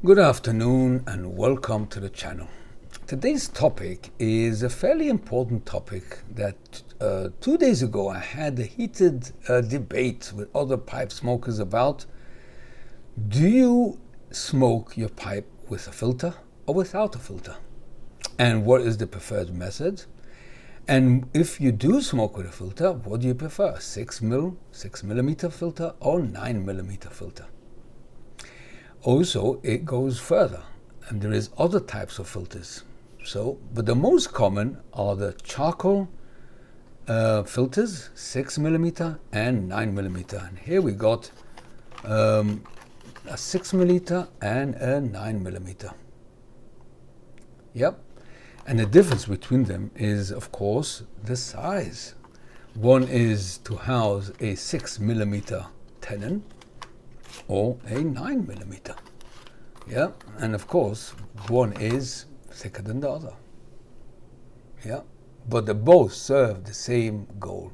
Good afternoon and welcome to the channel. Today's topic is a fairly important topic that 2 days ago I had a heated debate with other pipe smokers about. Do you smoke your pipe with a filter or without a filter? And what is the preferred method? And if you do smoke with a filter, what do you prefer? 6 millimeter filter or 9 millimeter filter? Also, it goes further, and there is other types of filters. But the most common are the charcoal filters, 6 millimeter and 9 millimeter. And here we got a 6 millimeter and a 9 millimeter. Yep. And the difference between them is, of course, the size. One is to house a 6 millimeter tenon or a 9 millimeter. Yeah, and of course, one is thicker than the other. Yeah, but they both serve the same goal.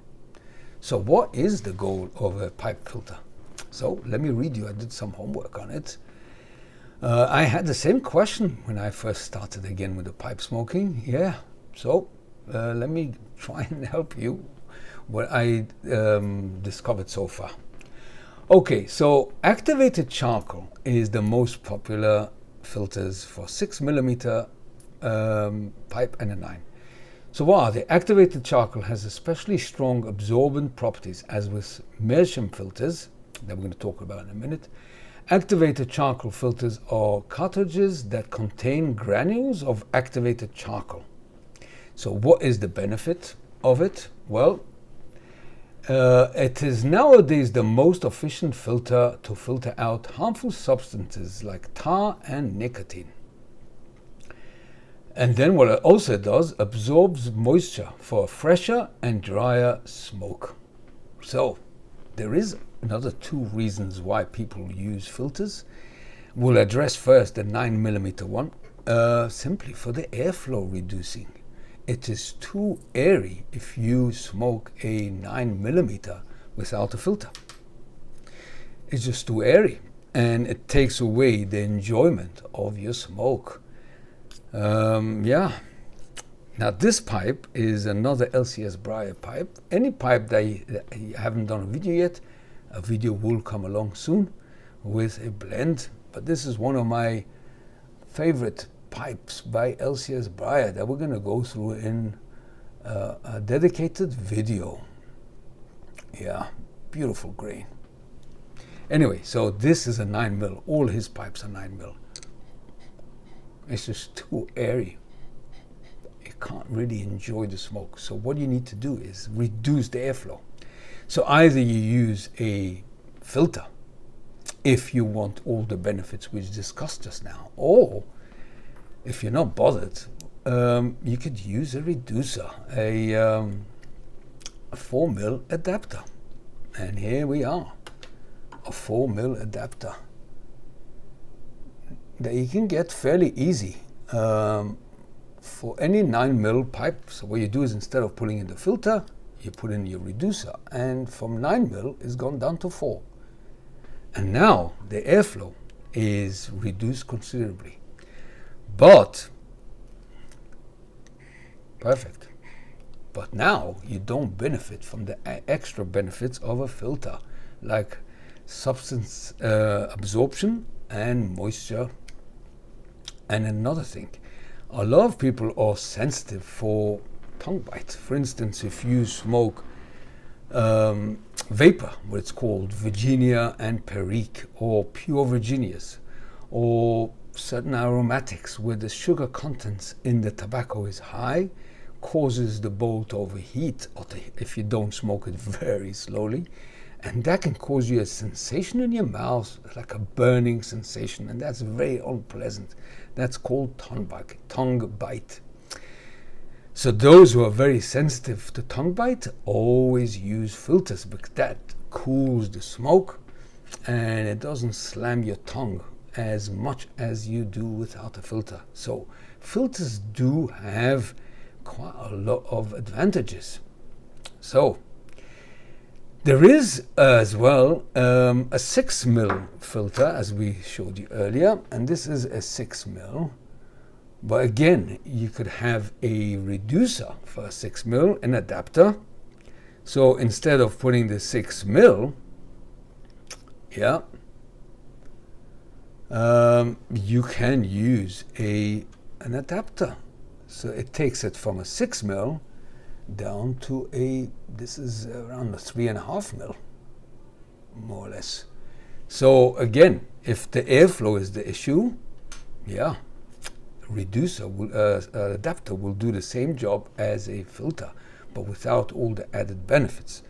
So what is the goal of a pipe filter? So let me read you, I did some homework on it. I had the same question when I first started again with the pipe smoking. Yeah, so let me try and help you what I discovered so far. Okay, so activated charcoal is the most popular filters for 6 millimeter pipe and a 9. So what are they? Activated charcoal has especially strong absorbent properties, as with meerschaum filters that we're going to talk about in a minute. Activated charcoal filters are cartridges that contain granules of activated charcoal. So what is the benefit of it? Well, it is nowadays the most efficient filter to filter out harmful substances like tar and nicotine. And then what it also does, absorbs moisture for a fresher and drier smoke. So there is another 2 reasons why people use filters. We'll address first the 9 millimeter one, simply for the airflow reducing. It is too airy if you smoke a 9 millimeter without a filter. It's just too airy, and it takes away the enjoyment of your smoke. Yeah. Now this pipe is another LCS Briar pipe. Any pipe that you haven't done a video yet, a video will come along soon with a blend. But this is one of my favorite pipes by LCS Briar that we're going to go through in a dedicated video. Yeah, beautiful grain. Anyway, so this is a 9 mil. All his pipes are 9 mil. It's just too airy. You can't really enjoy the smoke. So what you need to do is reduce the airflow. So either you use a filter if you want all the benefits we discussed just now, or if you're not bothered, you could use a reducer, a 4 mil adapter. And here we are, a 4 mil adapter that you can get fairly easy for any 9 mil pipe. So what you do is, instead of putting in the filter, you put in your reducer, and from 9 mil it's gone down to 4. And now the airflow is reduced considerably. But, perfect. But now you don't benefit from the extra benefits of a filter, like substance absorption and moisture. And another thing, a lot of people are sensitive for tongue bite. For instance, if you smoke vapor, what it's called, Virginia and Perique, or pure Virginias, or certain aromatics where the sugar contents in the tobacco is high, causes the bowl to overheat, or if you don't smoke it very slowly, and that can cause you a sensation in your mouth, like a burning sensation, and that's very unpleasant. That's called tongue bite. So those who are very sensitive to tongue bite always use filters, because that cools the smoke and it doesn't slam your tongue as much as you do without a filter. So filters do have quite a lot of advantages. So There is as well a 6 mil filter, as we showed you earlier, and this is a 6 mil. But again, you could have a reducer for a 6 mil, an adapter. So instead of putting the 6 mil, yeah, you can use an adapter. So it takes it from a 6 mil down to this is around a 3.5 mil, more or less. So again, if the airflow is the issue, yeah, adapter will do the same job as a filter, but without all the added benefits.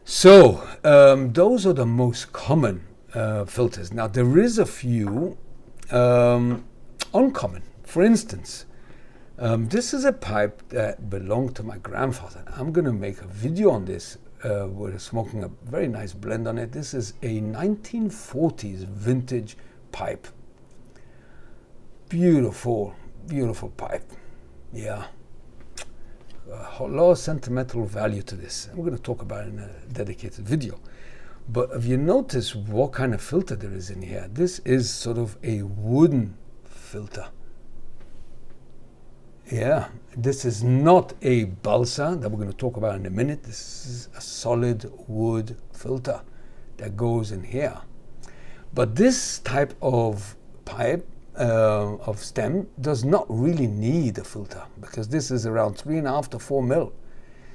So those are the most common filters. Now there is a few uncommon. For instance, this is a pipe that belonged to my grandfather. I'm going to make a video on this. We're smoking a very nice blend on it. This is a 1940s vintage pipe. Beautiful, beautiful pipe. Yeah. A lot of sentimental value to this. I'm going to talk about it in a dedicated video. But if you notice what kind of filter there is in here, this is sort of a wooden filter. Yeah, this is not a balsa that we're going to talk about in a minute. This is a solid wood filter that goes in here. But this type of pipe, of stem, does not really need a filter, because this is around 3.5 to 4 mil.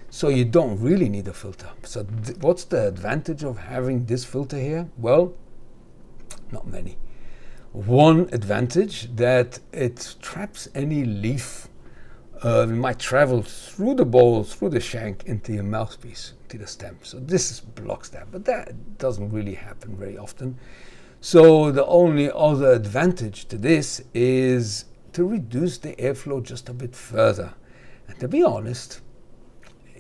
So you don't really need a filter. So what's the advantage of having this filter here? Well, not many. One advantage, that it traps any leaf. It might travel through the bowl, through the shank, into your mouthpiece, to the stem. So this blocks that, but that doesn't really happen very often. So the only other advantage to this is to reduce the airflow just a bit further. And to be honest,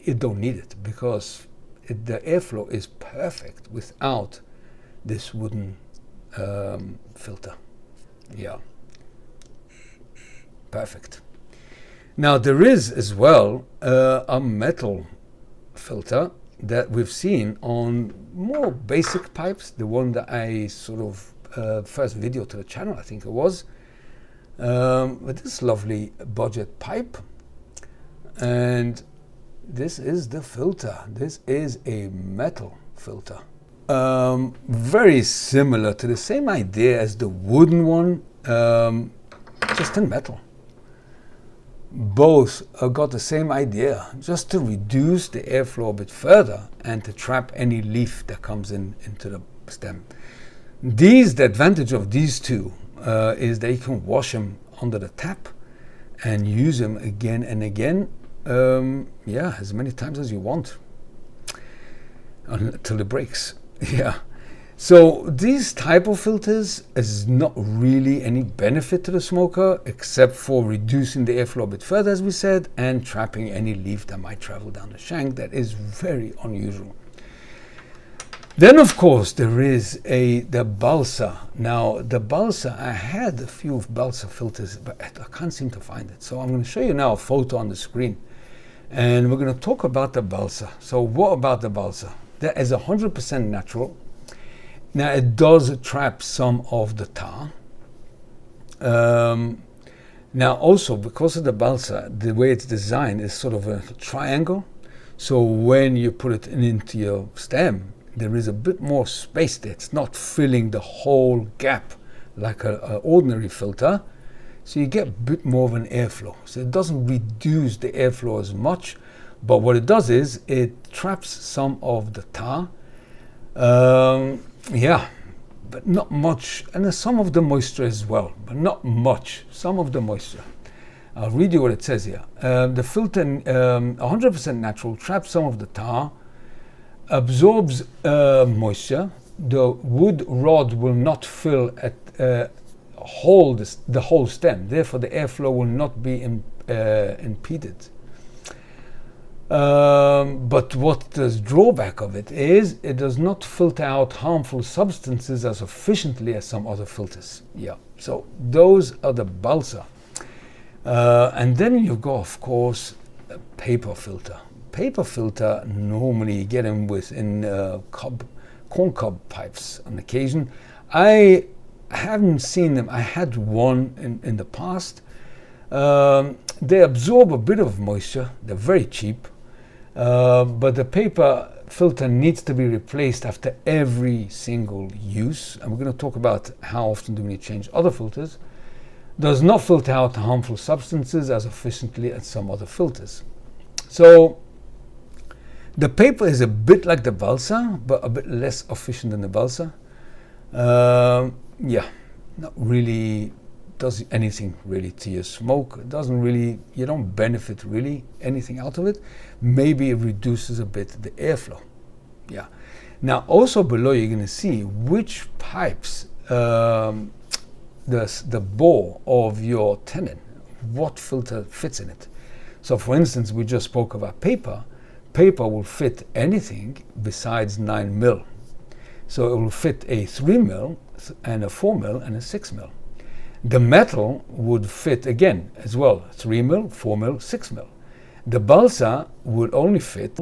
you don't need it, because the airflow is perfect without this wooden filter. Yeah, perfect. Now there is as well a metal filter that we've seen on more basic pipes. The one that I sort of first video to the channel, I think it was, with this lovely budget pipe. And this is the filter. This is a metal filter. Very similar to the same idea as the wooden one, just in metal. Both got the same idea, just to reduce the airflow a bit further and to trap any leaf that comes into the stem. The advantage of these two is that you can wash them under the tap and use them again and again, yeah, as many times as you want, until it breaks. Yeah. So these type of filters is not really any benefit to the smoker, except for reducing the airflow a bit further, as we said, and trapping any leaf that might travel down the shank. That is very unusual. Then, of course, there is the balsa. Now, the balsa, I had a few balsa filters, but I can't seem to find it. So I'm going to show you now a photo on the screen, and we're going to talk about the balsa. So what about the balsa? That is 100% natural. Now it does trap some of the tar. Now also, because of the balsa, the way it's designed is sort of a triangle. So when you put it into your stem, there is a bit more space there. It's not filling the whole gap like an ordinary filter. So you get a bit more of an airflow. So it doesn't reduce the airflow as much, but what it does is it traps some of the tar. Yeah, but not much, and some of the moisture as well, but not much, some of the moisture. I'll read you what it says here. The filter, 100% natural, traps some of the tar, absorbs moisture. The wood rod will not fill the whole stem, therefore the airflow will not be impeded. But what the drawback of it is, it does not filter out harmful substances as efficiently as some other filters. Yeah, so those are the balsa. And then you've got, of course, a paper filter. paper filter, normally you get them within corn cob pipes on occasion. I haven't seen them. I had one in the past. They absorb a bit of moisture. They're very cheap. But the paper filter needs to be replaced after every single use. And we're going to talk about how often do we need to change other filters. Does not filter out harmful substances as efficiently as some other filters. So the paper is a bit like the balsa, but a bit less efficient than the balsa. Yeah, not really does anything really to your smoke. It doesn't really, you don't benefit really anything out of it. Maybe it reduces a bit the airflow. Yeah. Now also below you're going to see which pipes, the bore of your tenon, what filter fits in it. So for instance, we just spoke about paper. Paper will fit anything besides 9 mil. So it will fit a 3 mil and a 4 mil and a 6 mil. The metal would fit again as well, 3 mil, 4 mil, 6 mil. The balsa would only fit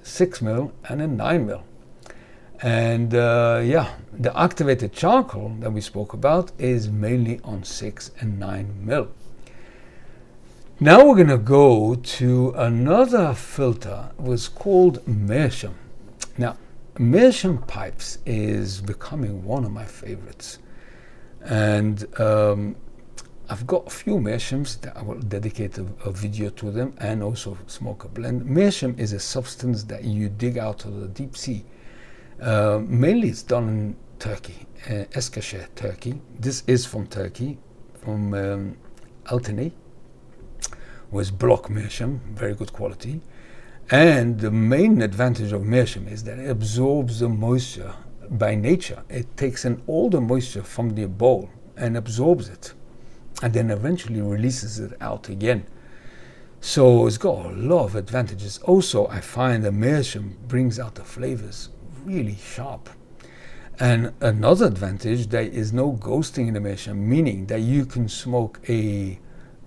6 mil and a 9 mil. And yeah, the activated charcoal that we spoke about is mainly on 6 and 9 mil. Now we're going to go to another filter, it was called Meerschaum. Now, Meerschaum pipes is becoming one of my favorites. And I've got a few Meerschaums that I will dedicate a video to them, and also smoke a blend. Meerschaum is a substance that you dig out of the deep sea. Mainly it's done in Turkey, Eskişehir, Turkey. This is from Turkey, from Altınay. Was block Meerschaum, very good quality. And the main advantage of Meerschaum is that it absorbs the moisture by nature. It takes in all the moisture from the bowl and absorbs it, and then eventually releases it out again. So it's got a lot of advantages. Also, I find the Meerschaum brings out the flavors really sharp. And another advantage, there is no ghosting in the Meerschaum, meaning that you can smoke a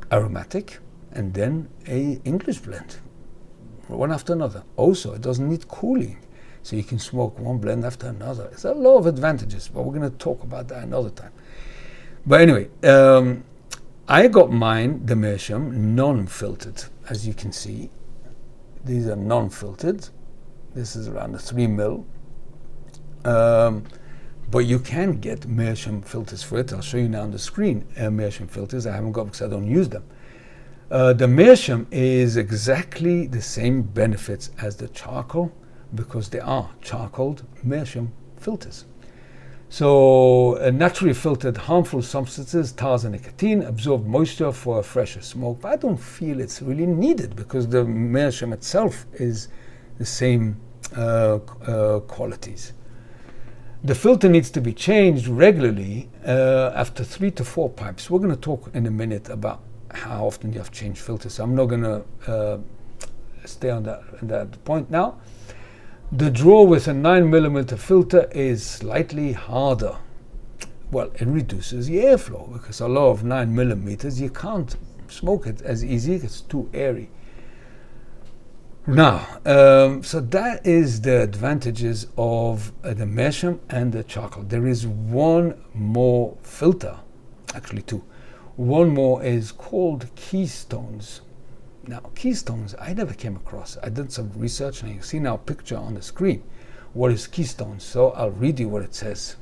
aromatic and then a English blend, one after another. Also, it doesn't need cooling, so you can smoke one blend after another. It's a lot of advantages, but we're going to talk about that another time. But anyway, I got mine, the Meerschaum, non-filtered. As you can see, these are non-filtered. This is around a 3 mil. But you can get Meerschaum filters for it. I'll show you now on the screen Meerschaum filters. I haven't got because I don't use them. The Meerschaum is exactly the same benefits as the charcoal, because they are charcoaled Meerschaum filters. So naturally filtered harmful substances, tars and nicotine, absorb moisture for a fresher smoke. But I don't feel it's really needed, because the Meerschaum itself is the same qualities. The filter needs to be changed regularly after 3 to 4 pipes. We're going to talk in a minute about how often you have to change filters. So I'm not going to stay on that point now. The draw with a 9mm filter is slightly harder. Well, it reduces the airflow, because a lot of 9mm, you can't smoke it as easy. It's too airy. Now, so that is the advantages of the Meerschaum and the charcoal. There is one more filter, actually 2. One more is called Keystones. Now, Keystones, I never came across. I did some research, and you can see now a picture on the screen. What is Keystones? So I'll read you what it says.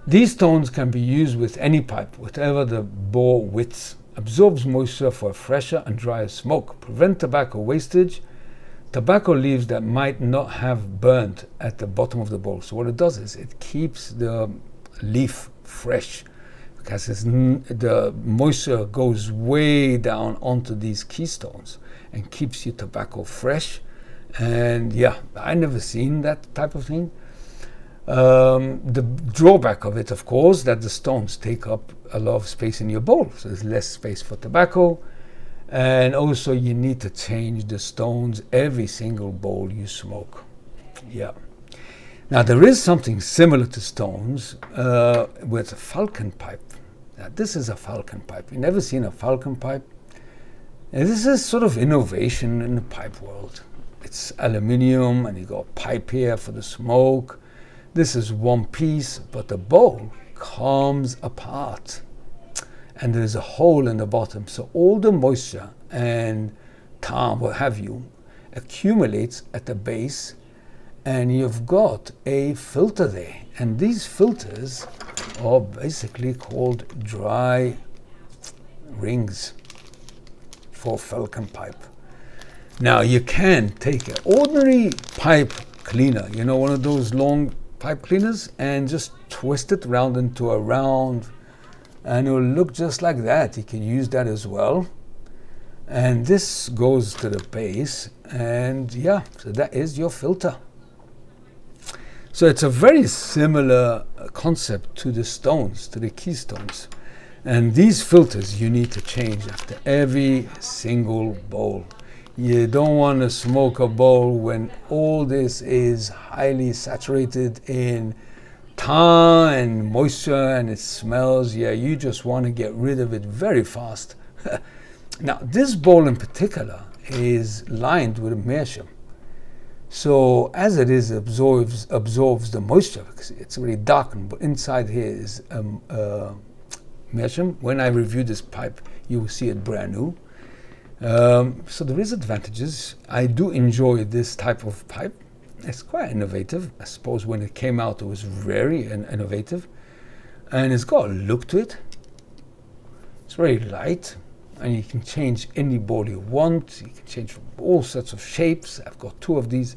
These stones can be used with any pipe, whatever the bore width. Absorbs moisture for a fresher and drier smoke. Prevent tobacco wastage. Tobacco leaves that might not have burnt at the bottom of the bowl. So what it does is it keeps the leaf fresh, because the moisture goes way down onto these keystones and keeps your tobacco fresh. And yeah, I never seen that type of thing. The drawback of it, of course, that the stones take up a lot of space in your bowl, so there's less space for tobacco. And also you need to change the stones every single bowl you smoke. Yeah. Now there is something similar to stones with a Falcon pipe. Now this is a Falcon pipe. You've never seen a Falcon pipe? And this is sort of innovation in the pipe world. It's aluminium, and you got a pipe here for the smoke. This is one piece, but the bowl comes apart, and there's a hole in the bottom. So all the moisture and tar, what have you, accumulates at the base, and you've got a filter there. And these filters are basically called dry rings for Falcon pipe. Now you can take an ordinary pipe cleaner, you know, one of those long pipe cleaners, and just twist it round into a round, and it will look just like that. You can use that as well. And this goes to the base, and yeah, so that is your filter. So it's a very similar concept to the stones, to the keystones. And these filters you need to change after every single bowl. You don't want to smoke a bowl when all this is highly saturated in tar and moisture and it smells. Yeah, you just want to get rid of it very fast. Now, this bowl in particular is lined with a meerschaum. So as it is, absorbs the moisture, because it's already darkened, but inside here is meerschaum. When I review this pipe, you will see it brand new. So there is advantages. I do enjoy this type of pipe. It's quite innovative. I suppose when it came out, it was very innovative. And it's got a look to it. It's very light. And you can change any bowl you want. You can change all sorts of shapes. I've got two of these.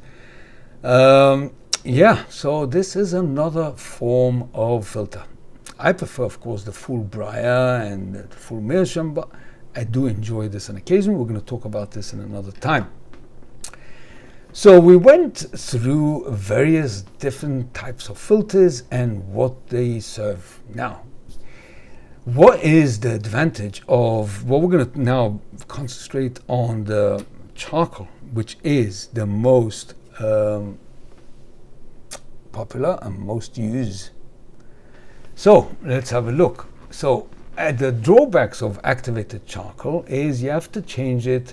Yeah, so this is another form of filter. I prefer, of course, the full briar and the full meerschaum, but I do enjoy this on occasion. We're going to talk about this in another time. So we went through various different types of filters and what they serve. Now, what is the advantage of, well, we're going to now concentrate on the charcoal, which is the most popular and most used. So let's have a look. So the drawbacks of activated charcoal is you have to change it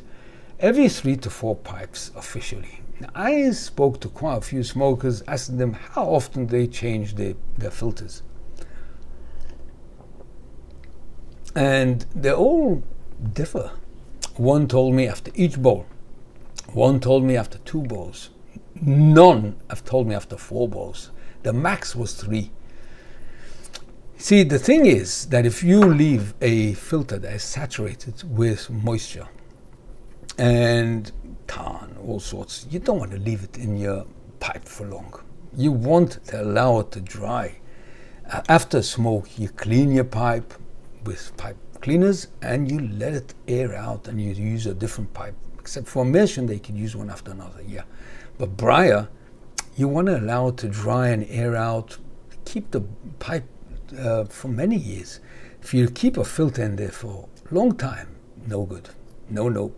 every 3 to 4 pipes officially. Now, I spoke to quite a few smokers, asking them how often they change their filters. And they all differ. One told me after each bowl. One told me after 2 bowls. None have told me after 4 bowls. The max was 3. See, the thing is that if you leave a filter that is saturated with moisture and tar and all sorts, you don't want to leave it in your pipe for long. You want to allow it to dry. After smoke, you clean your pipe with pipe cleaners and you let it air out, and you use a different pipe. Except for meerschaum, they could use one after another, yeah. But briar, you want to allow it to dry and air out, keep the pipe for many years. If you keep a filter in there for a long time, no good. No.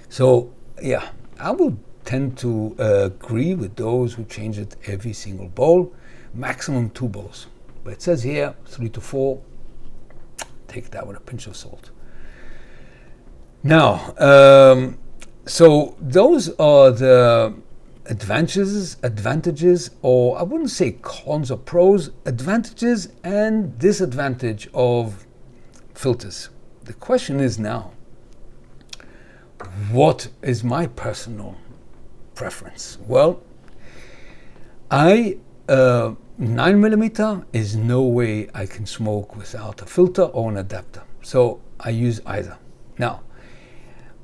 So yeah, I would tend to agree with those who change it every single bowl, maximum 2 bowls. But it says here 3 to 4. Take that with a pinch of salt. Now, so those are the advantages, or I wouldn't say cons or pros, advantages and disadvantage of filters. The question is now, what is my personal preference? Well, 9mm is no way I can smoke without a filter or an adapter. So I use either. Now,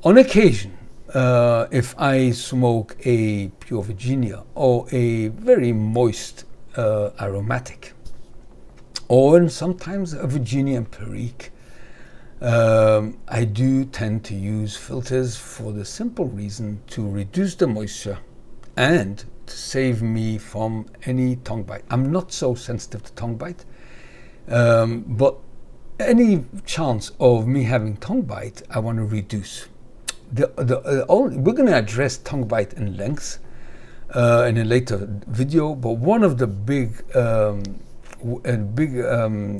on occasion, if I smoke a pure Virginia or a very moist aromatic, or sometimes a Virginia Empirique, I do tend to use filters for the simple reason to reduce the moisture and to save me from any tongue bite. I'm not so sensitive to tongue bite, but any chance of me having tongue bite, I want to reduce. We're going to address tongue bite in length in a later video, but one of the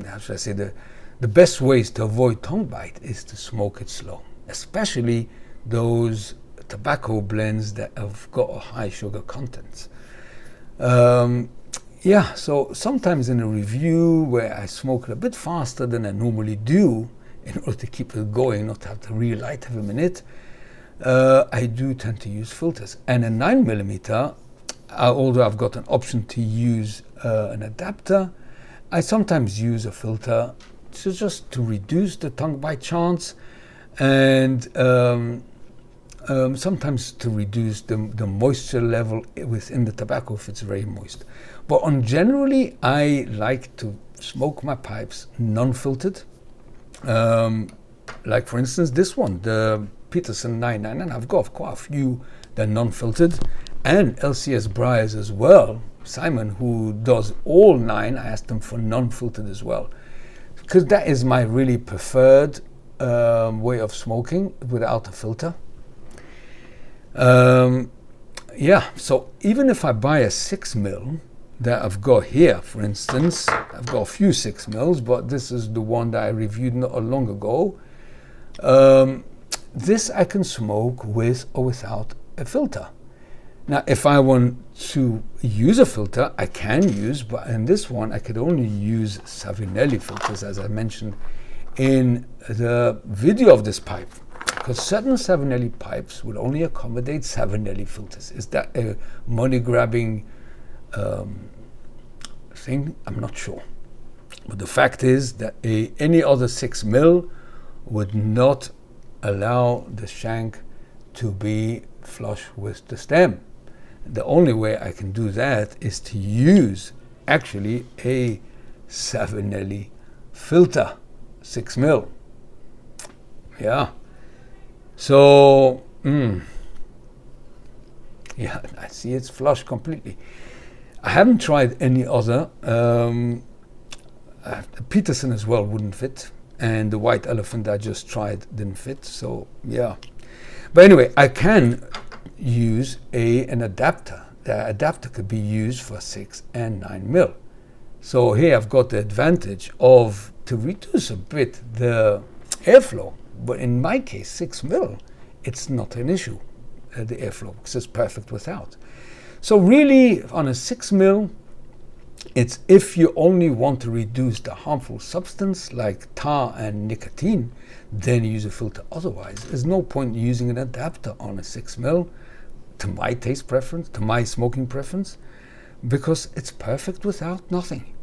how should I say, the best ways to avoid tongue bite is to smoke it slow. especially those tobacco blends that have got a high sugar content. Yeah, so sometimes in a review where I smoke it a bit faster than I normally do in order to keep it going, not to have to relight every minute, I do tend to use filters. And a 9mm, although I've got an option to use an adapter, I sometimes use a filter just to reduce the tongue bite chance, and sometimes to reduce the moisture level within the tobacco if it's very moist. But generally, I like to smoke my pipes non-filtered. Like for instance this one, the Peterson 999. I've got quite a few that are non-filtered, and LCS Briars as well. Simon, who does all 9, I asked him for non-filtered as well, because that is my really preferred way of smoking without a filter. Yeah, so even if I buy a 6mm that I've got here, for instance, I've got a few 6mm, but this is the one that I reviewed not long ago. This I can smoke with or without a filter. Now, if I want to use a filter, I can use, but in this one, I could only use Savinelli filters, as I mentioned in the video of this pipe, because certain Savinelli pipes will only accommodate Savinelli filters. Is that a money-grabbing thing? I'm not sure. But the fact is that any other 6mm would not allow the shank to be flush with the stem. The only way I can do that is to use actually a Savinelli filter, 6mm. Yeah. So, yeah, I see it's flush completely. I haven't tried any other. Peterson as well wouldn't fit, and the White Elephant I just tried didn't fit. So yeah, but anyway, I can use an adapter. The adapter could be used for 6 and 9mm. So here I've got the advantage of to reduce a bit the airflow. But in my case, 6mm, it's not an issue, the airflow, because it's perfect without. So really, on a 6mm, it's if you only want to reduce the harmful substance like tar and nicotine, then use a filter. Otherwise, there's no point using an adapter on a 6mm, to my taste preference, to my smoking preference, because it's perfect without nothing.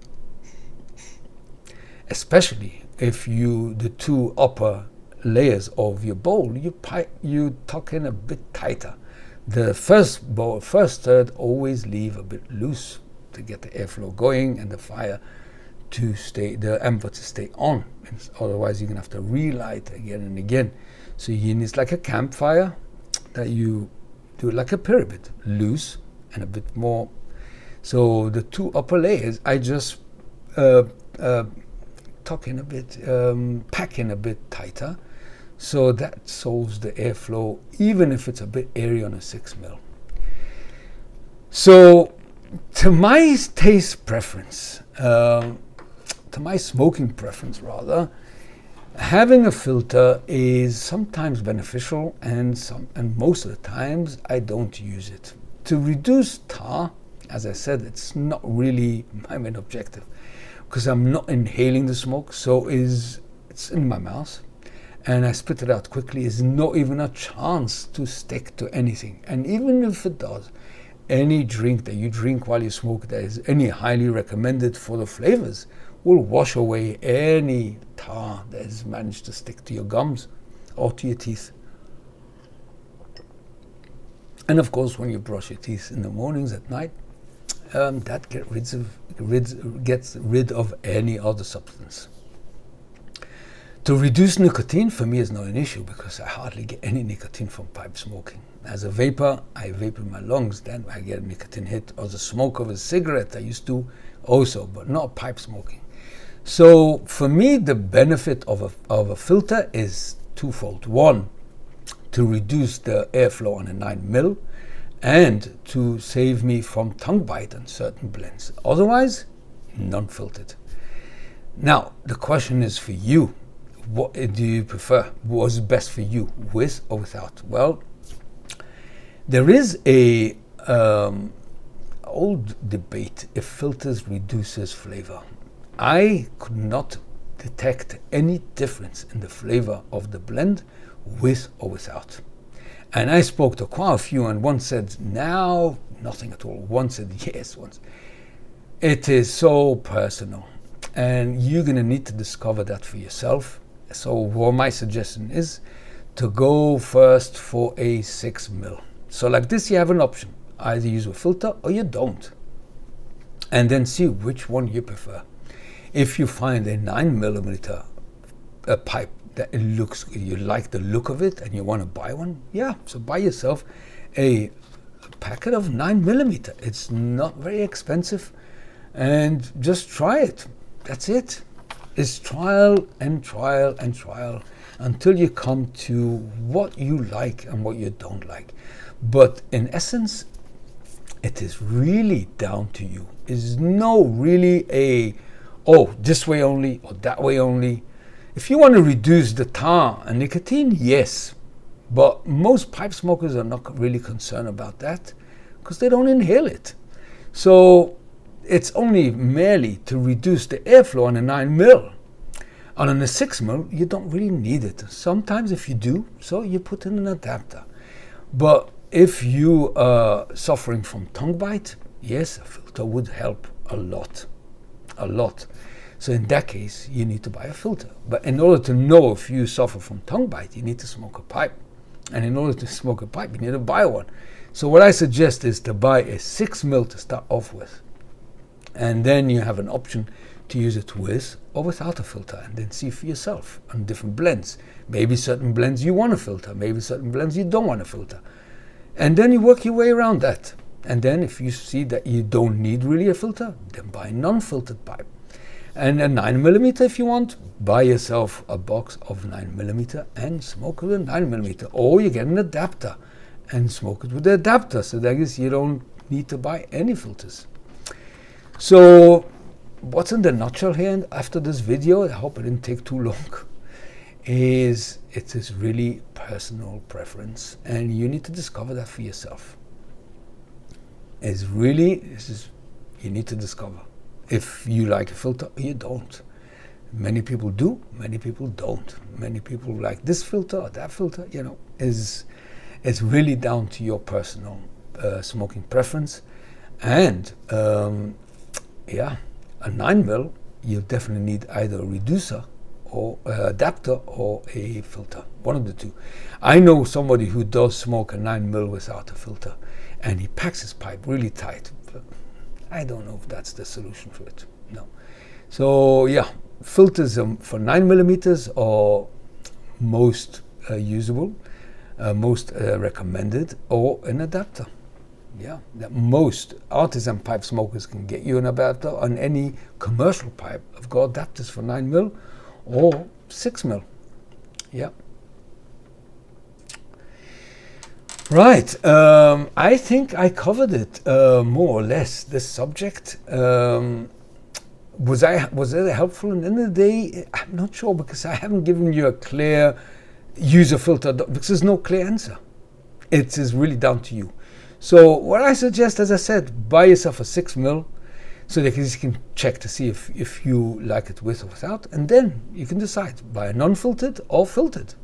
Especially if the two upper layers of your bowl, you tuck in a bit tighter. The first third always leave a bit loose to get the airflow going and the fire to stay, the ember to stay on. Otherwise, you're gonna have to relight again and again. So it's like a campfire that you do like a pyramid, loose and a bit more. So the two upper layers, I just tuck in a bit, pack in a bit tighter. So that solves the airflow, even if it's a bit airy on a 6mm. So to my taste preference, to my smoking preference rather, having a filter is sometimes beneficial, and most of the times I don't use it. To reduce tar, as I said, it's not really my main objective, because I'm not inhaling the smoke, so it's in my mouth. And I spit it out quickly. There's not even a chance to stick to anything. And even if it does, any drink that you drink while you smoke that is any highly recommended for the flavors will wash away any tar that has managed to stick to your gums or to your teeth. And of course, when you brush your teeth in the mornings, at night, that gets rid of any other substance. To reduce nicotine for me is not an issue, because I hardly get any nicotine from pipe smoking. As a vapor, I vape in my lungs, then I get a nicotine hit. Or the smoke of a cigarette I used to also, but not pipe smoking. So for me, the benefit of a filter is twofold. One, to reduce the airflow on a 9mm, and to save me from tongue bite on certain blends. Otherwise, non-filtered. Now, the question is for you. what do you prefer? What's best for you, with or without? Well, there is a old debate if filters reduces flavor. I could not detect any difference in the flavor of the blend with or without. And I spoke to quite a few, and one said no, nothing at all. One said yes, once. It is so personal, and you're going to need to discover that for yourself. So what my suggestion is to go first for a 6 ml. So like this, you have an option. Either use a filter or you don't. And then see which one you prefer. If you find a 9mm pipe that it looks, you like the look of it and you want to buy one, yeah, so buy yourself a packet of 9mm. It's not very expensive, and just try it. That's it. It's trial and trial and trial until you come to what you like and what you don't like. But in essence, it is really down to you. It's no really a, oh, this way only or that way only. If you want to reduce the tar and nicotine, yes. But most pipe smokers are not really concerned about that because they don't inhale it. So it's only merely to reduce the airflow on a 9mm. And on a 6mm, you don't really need it. Sometimes if you do, so you put in an adapter. But if you are suffering from tongue bite, yes, a filter would help a lot. A lot. So in that case, you need to buy a filter. But in order to know if you suffer from tongue bite, you need to smoke a pipe. And in order to smoke a pipe, you need to buy one. So what I suggest is to buy a 6mm to start off with. And then you have an option to use it with or without a filter, and then see for yourself on different blends. Maybe certain blends you want a filter, maybe certain blends you don't want a filter. And then you work your way around that. And then if you see that you don't need really a filter, then buy a non-filtered pipe. And a 9mm if you want, buy yourself a box of 9mm and smoke it with a 9mm. Or you get an adapter and smoke it with the adapter. So that is, you don't need to buy any filters. So what's in the nutshell here after this video, I hope it didn't take too long, is it is really personal preference, and you need to discover that for yourself. It's really, you need to discover if you like a filter or you don't. Many people do, many people don't. Many people like this filter or that filter, you know, it's really down to your personal smoking preference. And yeah, a 9mm, you definitely need either a reducer or adapter or a filter, one of the two. I know somebody who does smoke a 9mm without a filter, and he packs his pipe really tight. But I don't know if that's the solution for it. No. So yeah, filters for 9mm are most usable, most recommended, or an adapter. Yeah, that most artisan pipe smokers can get you an adapter on any commercial pipe. I've got adapters for 9mm or 6mm. Yeah. Right. I think I covered it more or less, this subject. Was it helpful? And at the end of the day, I'm not sure, because I haven't given you a clear use a filter, because there's no clear answer. It is really down to you. So what I suggest, as I said, buy yourself a 6mm so that you can check to see if you like it with or without, and then you can decide, buy a non-filtered or filtered.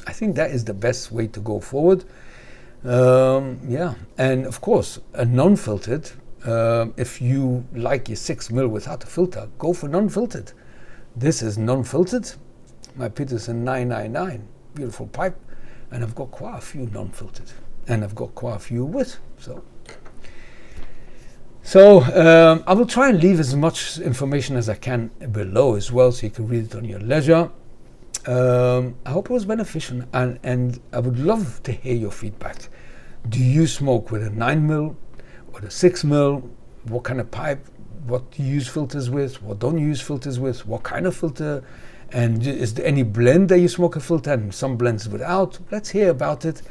I think that is the best way to go forward. Yeah, and of course, a non-filtered, if you like your 6mm without a filter, go for non-filtered. This is non-filtered, my Peterson 999, beautiful pipe, and I've got quite a few non-filtered. And I've got quite a few with. So I will try and leave as much information as I can below as well, so you can read it on your leisure. I hope it was beneficial, and I would love to hear your feedback. Do you smoke with a 9mm or a 6mm? What kind of pipe? What do you use filters with? What don't you use filters with? What kind of filter? And is there any blend that you smoke a filter and some blends without? Let's hear about it.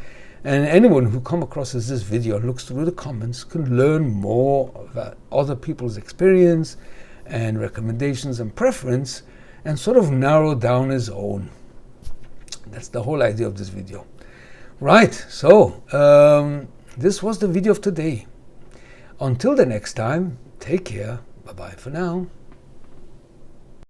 And anyone who come across this video and looks through the comments can learn more about other people's experience and recommendations and preference, and sort of narrow down his own. That's the whole idea of this video. Right, so this was the video of today. Until the next time, take care. Bye-bye for now.